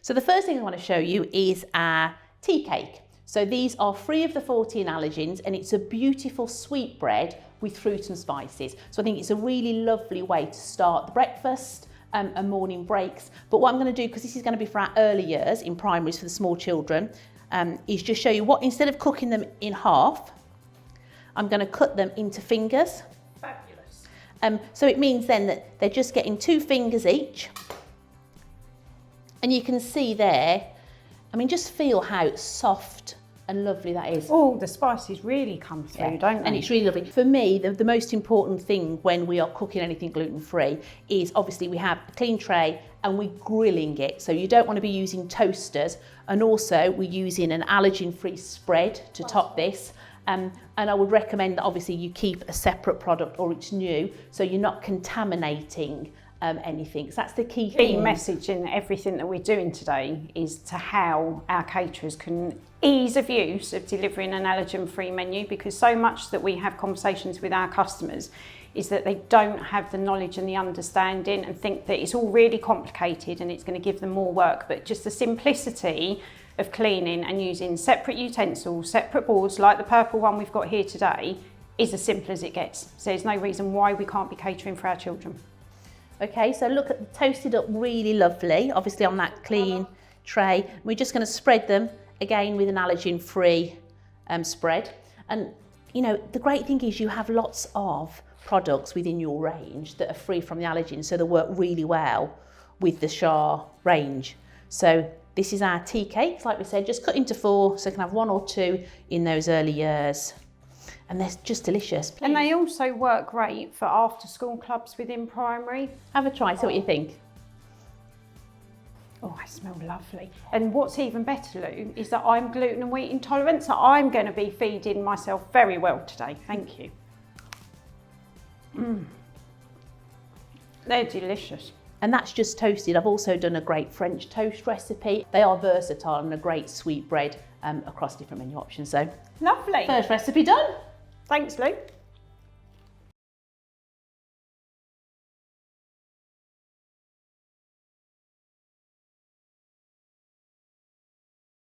So the first thing I want to show you is our tea cake. So these are free of the 14 allergens and it's a beautiful sweet bread with fruit and spices. So I think it's a really lovely way to start the breakfast and morning breaks. But what I'm going to do, because this is going to be for our early years in primaries for the small children, is just show you what, instead of cooking them in half, I'm going to cut them into fingers. Fabulous. So it means then that they're just getting 2 fingers each. And you can see there, I mean, just feel how soft and lovely that is. Oh, the spices really come through, don't they? And it's really lovely. For me, the most important thing when we are cooking anything gluten-free is obviously we have a clean tray and we're grilling it. So you don't want to be using toasters. And also we're using an allergen-free spread to top this. And I would recommend that obviously you keep a separate product or it's new, so you're not contaminating anything. So that's the key thing. Key message in everything that we're doing today is to how our caterers can ease of use of delivering an allergen-free menu, because so much that we have conversations with our customers is that they don't have the knowledge and the understanding and think that it's all really complicated and it's going to give them more work. But just the simplicity of cleaning and using separate utensils, separate boards like the purple one we've got here today is as simple as it gets. So there's no reason why we can't be catering for our children. Okay, so look at toasted up really lovely, obviously on that clean tray. We're just going to spread them again with an allergen-free spread. And you know, the great thing is you have lots of products within your range that are free from the allergens, so they work really well with the Shah range. So this is our tea cakes, like we said, just cut into 4, so you can have 1 or 2 in those early years. And they're just delicious. Please. And they also work great for after school clubs within primary. Have a try, see what you think. Oh, I smell lovely. And what's even better, Lou, is that I'm gluten and wheat intolerant, so I'm going to be feeding myself very well today. Thank you. They're delicious. And that's just toasted. I've also done a great French toast recipe. They are versatile and a great sweet bread across different menu options. So lovely. First recipe done. Thanks, Lou.